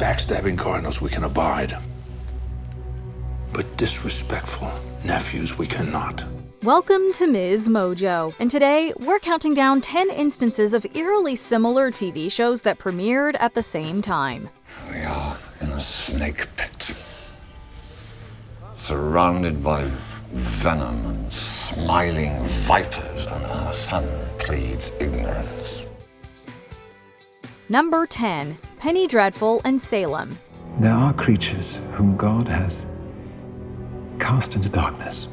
backstabbing cardinals we can abide, but disrespectful nephews we cannot. Welcome to MsMojo, and today we're counting down 10 instances of eerily similar TV shows that premiered at the same time. We are in a snake pit, surrounded by venom and smiling vipers, and our son pleads ignorance. Number 10. Penny Dreadful and Salem. There are creatures whom God has cast into darkness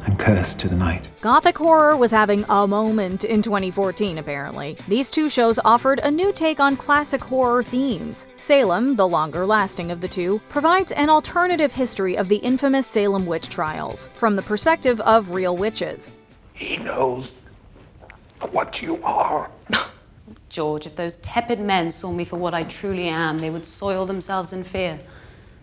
and cursed to the night. Gothic horror was having a moment in 2014, apparently. These two shows offered a new take on classic horror themes. Salem, the longer-lasting of the two, provides an alternative history of the infamous Salem witch trials, from the perspective of real witches. He knows what you are. George, if those tepid men saw me for what I truly am, they would soil themselves in fear,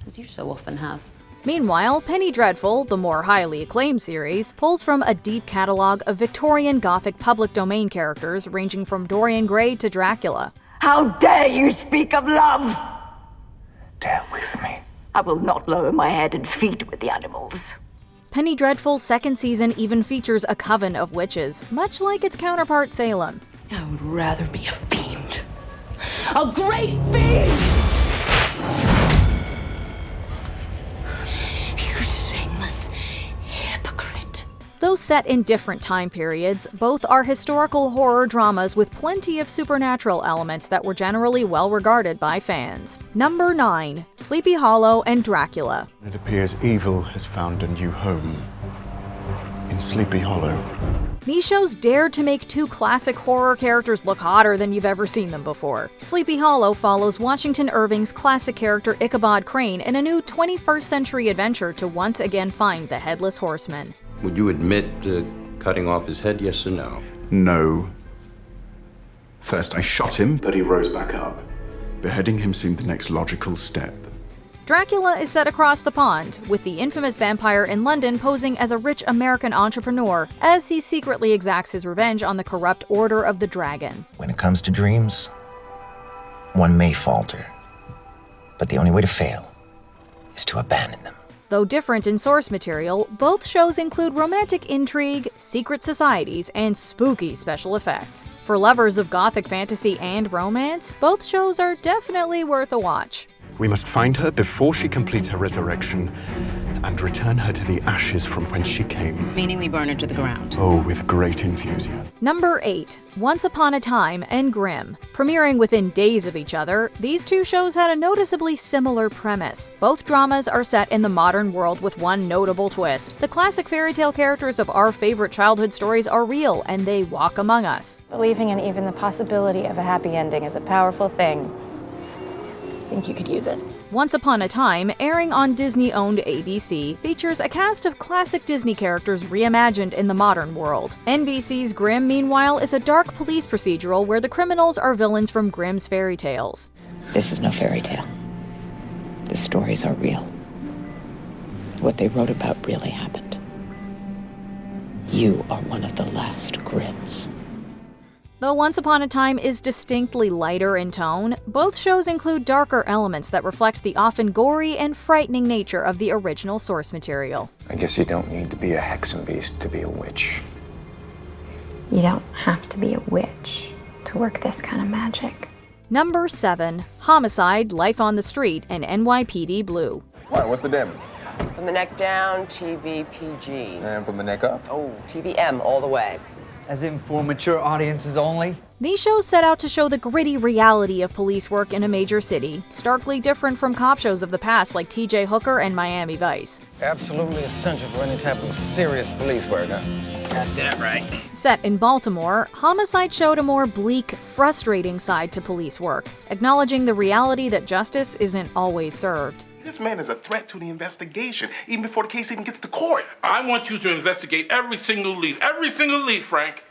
as you so often have. Meanwhile, Penny Dreadful, the more highly acclaimed series, pulls from a deep catalog of Victorian Gothic public domain characters ranging from Dorian Gray to Dracula. How dare you speak of love? Dare with me. I will not lower my head and feed with the animals. Penny Dreadful's second season even features a coven of witches, much like its counterpart Salem. I would rather be a fiend. A great fiend! You shameless hypocrite. Though set in different time periods, both are historical horror dramas with plenty of supernatural elements that were generally well regarded by fans. Number 9. Sleepy Hollow and Dracula. It appears evil has found a new home in Sleepy Hollow. These shows dared to make two classic horror characters look hotter than you've ever seen them before. Sleepy Hollow follows Washington Irving's classic character Ichabod Crane in a new 21st century adventure to once again find the Headless Horseman. Would you admit to cutting off his head, yes or no? No. First I shot him, but he rose back up. Beheading him seemed the next logical step. Dracula is set across the pond, with the infamous vampire in London posing as a rich American entrepreneur as he secretly exacts his revenge on the corrupt Order of the Dragon. When it comes to dreams, one may falter, but the only way to fail is to abandon them. Though different in source material, both shows include romantic intrigue, secret societies, and spooky special effects. For lovers of Gothic fantasy and romance, both shows are definitely worth a watch. We must find her before she completes her resurrection and return her to the ashes from whence she came. Meaning we burn her to the ground. Oh, with great enthusiasm. Number 8. Once Upon a Time and Grimm. Premiering within days of each other, these two shows had a noticeably similar premise. Both dramas are set in the modern world with one notable twist. The classic fairy tale characters of our favorite childhood stories are real, and they walk among us. Believing in even the possibility of a happy ending is a powerful thing. I think you could use it. Once Upon a Time, airing on Disney-owned ABC, features a cast of classic Disney characters reimagined in the modern world. NBC's Grimm, meanwhile, is a dark police procedural where the criminals are villains from Grimm's fairy tales. This is no fairy tale. The stories are real. What they wrote about really happened. You are one of the last Grimms. Though Once Upon a Time is distinctly lighter in tone, both shows include darker elements that reflect the often gory and frightening nature of the original source material. I guess you don't need to be a hexen beast to be a witch. You don't have to be a witch to work this kind of magic. Number 7. Homicide, Life on the Street, and NYPD Blue. Why, what's the damage? From the neck down, TV PG. And from the neck up? Oh, TVM all the way. As in for mature audiences only? These shows set out to show the gritty reality of police work in a major city, starkly different from cop shows of the past like TJ Hooker and Miami Vice. Absolutely essential for any type of serious police work, huh? Got that right. Set in Baltimore, Homicide showed a more bleak, frustrating side to police work, acknowledging the reality that justice isn't always served. This man is a threat to the investigation, even before the case even gets to court. I want you to investigate every single lead, Frank.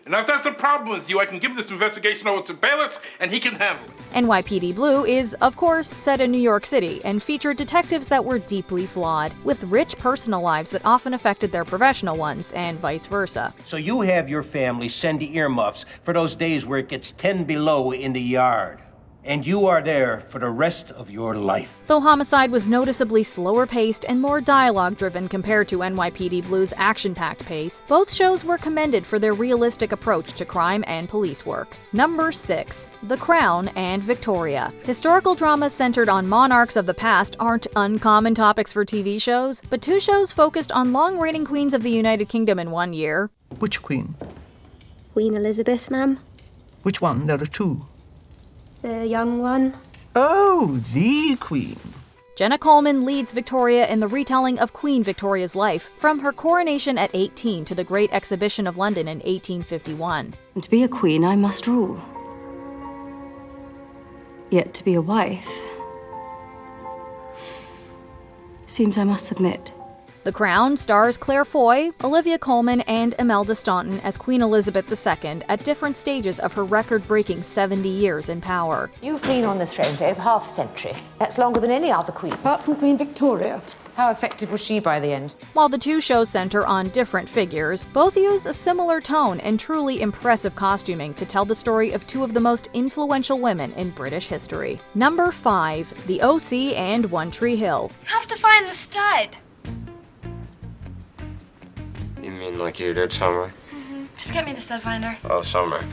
And if that's a problem with you, I can give this investigation over to Bayless, and he can handle it. NYPD Blue is, of course, set in New York City and featured detectives that were deeply flawed, with rich personal lives that often affected their professional ones, and vice versa. So you have your family send earmuffs for those days where it gets 10 below in the yard. and you are there for the rest of your life. Though Homicide was noticeably slower paced and more dialogue driven compared to NYPD Blue's action-packed pace, both shows were commended for their realistic approach to crime and police work. Number 6. The Crown and Victoria. Historical dramas centered on monarchs of the past aren't uncommon topics for TV shows, but two shows focused on long-reigning queens of the United Kingdom in one year. Which queen? Queen Elizabeth, ma'am. Which one? There are two. The young one. Oh, the queen. Jenna Coleman leads Victoria in the retelling of Queen Victoria's life, from her coronation at 18 to the Great Exhibition of London in 1851. And to be a queen, I must rule. Yet to be a wife, seems I must submit. The Crown stars Claire Foy, Olivia Colman, and Imelda Staunton as Queen Elizabeth II at different stages of her record-breaking 70 years in power. You've been on the throne for over half a century. That's longer than any other queen. Apart from Queen Victoria. How effective was she by the end? While the two shows center on different figures, both use a similar tone and truly impressive costuming to tell the story of two of the most influential women in British history. Number 5. The OC and One Tree Hill. Have to find the stud. You mean like you did, Summer? Just get me the stud finder. Oh, Summer.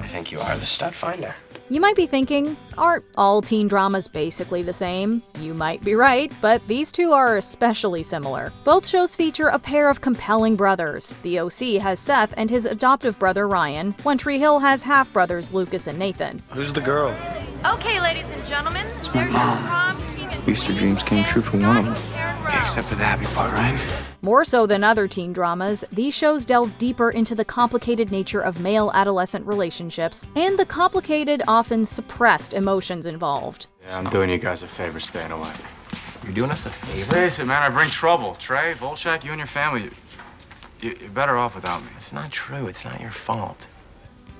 I think you are the stud finder. You might be thinking, aren't all teen dramas basically the same? You might be right, but these two are especially similar. Both shows feature a pair of compelling brothers. The OC has Seth and his adoptive brother Ryan. One Tree Hill has half-brothers Lucas and Nathan. Who's the girl? Okay, ladies and gentlemen, It's my mom. At least your dreams came true for one of them. Except for the happy part, right? More so than other teen dramas, these shows delve deeper into the complicated nature of male-adolescent relationships and the complicated, often suppressed emotions involved. Yeah, I'm doing you guys a favor staying away. You're doing us a favor? Face it, man, I bring trouble. Trey, Volchak, you and your family, you're better off without me. It's not true. It's not your fault.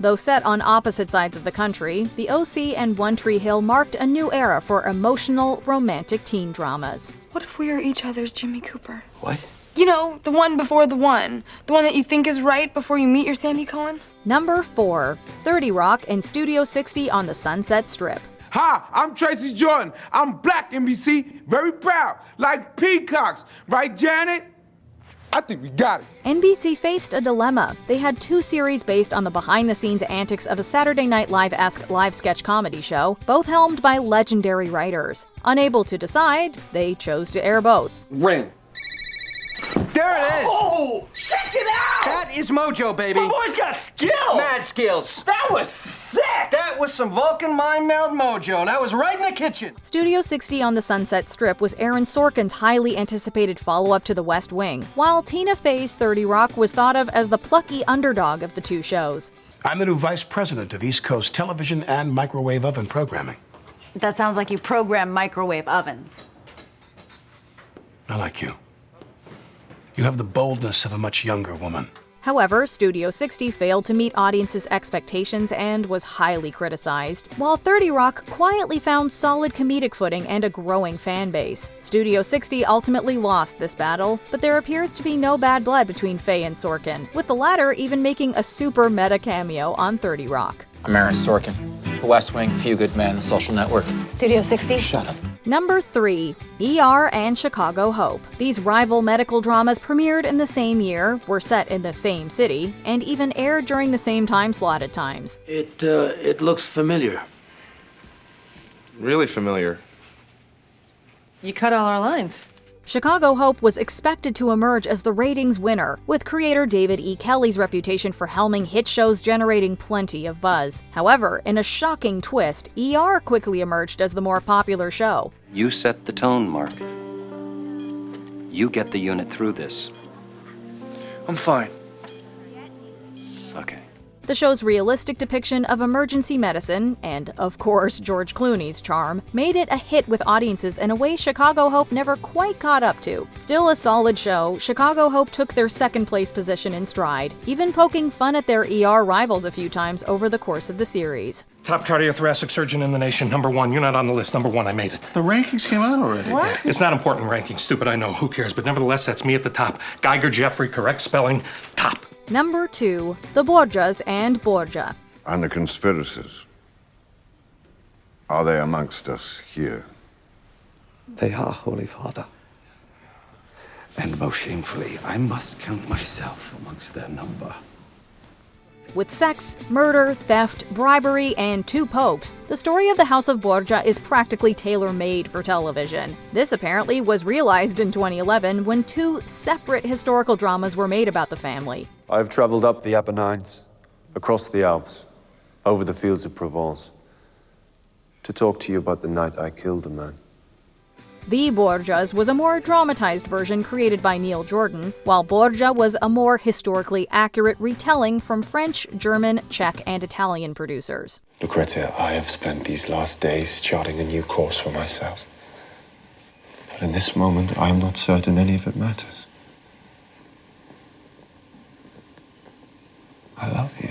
Though set on opposite sides of the country, The OC and One Tree Hill marked a new era for emotional, romantic teen dramas. What if we are each other's Jimmy Cooper? What? You know, the one before the one. The one that you think is right before you meet your Sandy Cohen? Number 4. 30 Rock and Studio 60 on the Sunset Strip. Hi, I'm Tracy Jordan. I'm black, NBC. Very proud. Like peacocks. Right, Janet? I think we got it. NBC faced a dilemma. They had two series based on the behind-the-scenes antics of a Saturday Night Live-esque live sketch comedy show, both helmed by legendary writers. Unable to decide, they chose to air both. Ring. There it is! Oh, check it out! That is Mojo, baby. My boy's got skills! Mad skills. That was sick! That was some Vulcan mind meld mojo. That was right in the kitchen. Studio 60 on the Sunset Strip was Aaron Sorkin's highly anticipated follow-up to The West Wing, while Tina Fey's 30 Rock was thought of as the plucky underdog of the two shows. I'm the new vice president of East Coast television and microwave oven programming. That sounds like you program microwave ovens. I like you. You have the boldness of a much younger woman. However, Studio 60 failed to meet audiences' expectations and was highly criticized, while 30 Rock quietly found solid comedic footing and a growing fan base. Studio 60 ultimately lost this battle, but there appears to be no bad blood between Fey and Sorkin, with the latter even making a super meta cameo on 30 Rock. I'm Aaron Sorkin. The West Wing, Few Good Men, The Social Network. Studio 60. Shut up. Number 3. ER and Chicago Hope. These rival medical dramas premiered in the same year, were set in the same city, and even aired during the same time slot at times. It looks familiar. Really familiar. You cut all our lines. Chicago Hope was expected to emerge as the ratings winner, with creator David E. Kelley's reputation for helming hit shows generating plenty of buzz. However, in a shocking twist, ER quickly emerged as the more popular show. You set the tone, Mark. You get the unit through this. I'm fine. Okay. The show's realistic depiction of emergency medicine, and, of course, George Clooney's charm, made it a hit with audiences in a way Chicago Hope never quite caught up to. Still a solid show, Chicago Hope took their second-place position in stride, even poking fun at their ER rivals a few times over the course of the series. Top cardiothoracic surgeon in the nation, #1. You're not on the list. #1, I made it. The rankings came out already. What? It's not important rankings, stupid, I know. Who cares? But nevertheless, that's me at the top. Geiger Jeffrey, correct spelling, top. Number 2. The Borgias and Borgia. And the conspiracies. Are they amongst us here? They are, Holy Father. And most shamefully, I must count myself amongst their number. With sex, murder, theft, bribery, and 2 popes, the story of the House of Borgia is practically tailor-made for television. This apparently was realized in 2011 when 2 separate historical dramas were made about the family. I've traveled up the Apennines, across the Alps, over the fields of Provence, to talk to you about the night I killed a man. The Borgias was a more dramatized version created by Neil Jordan, while Borgia was a more historically accurate retelling from French, German, Czech, and Italian producers. Lucrezia, I have spent these last days charting a new course for myself. But in this moment, I am not certain any of it matters. I love you.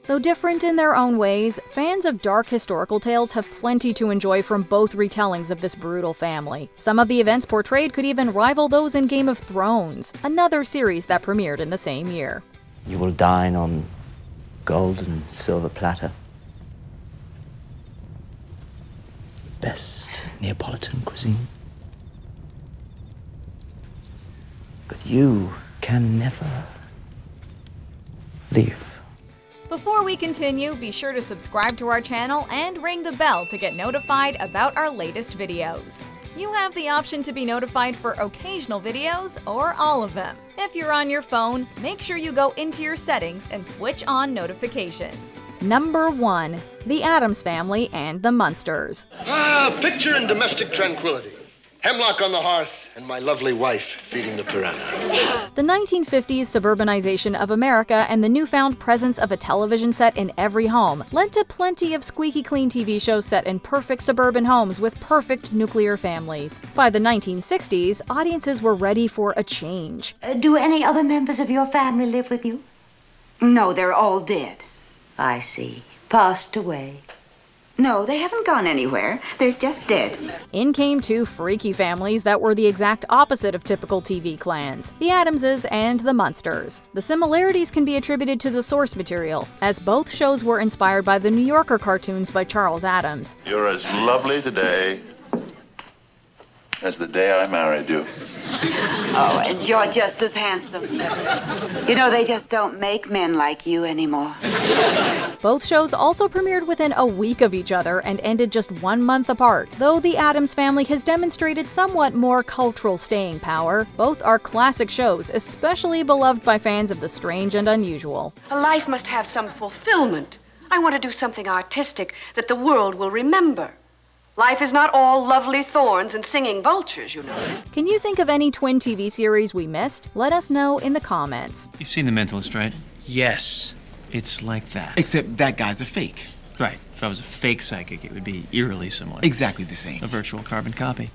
Though different in their own ways, fans of dark historical tales have plenty to enjoy from both retellings of this brutal family. Some of the events portrayed could even rival those in Game of Thrones, another series that premiered in the same year. You will dine on gold and silver platter. The best Neapolitan cuisine. But you can never leave. Before we continue, be sure to subscribe to our channel and ring the bell to get notified about our latest videos. You have the option to be notified for occasional videos or all of them. If you're on your phone, make sure you go into your settings and switch on notifications. Number 1. The Addams Family and the Munsters. Picture in domestic tranquility. Hemlock on the hearth, and my lovely wife feeding the piranha. The 1950s suburbanization of America and the newfound presence of a television set in every home led to plenty of squeaky clean TV shows set in perfect suburban homes with perfect nuclear families. By the 1960s, audiences were ready for a change. Do any other members of your family live with you? No, they're all dead. I see. Passed away. No, they haven't gone anywhere. They're just dead. In came 2 freaky families that were the exact opposite of typical TV clans, the Addamses and the Munsters. The similarities can be attributed to the source material, as both shows were inspired by the New Yorker cartoons by Charles Addams. You're as lovely today as the day I married you. Oh, and you're just as handsome. You know, they just don't make men like you anymore. Both shows also premiered within a week of each other and ended just 1 month apart. Though the Addams Family has demonstrated somewhat more cultural staying power, both are classic shows, especially beloved by fans of the strange and unusual. A life must have some fulfillment. I want to do something artistic that the world will remember. Life is not all lovely thorns and singing vultures, you know. Can you think of any twin TV series we missed? Let us know in the comments. You've seen The Mentalist, right? Yes. It's like that. Except that guy's a fake. Right. If I was a fake psychic, it would be eerily similar. Exactly the same. A virtual carbon copy.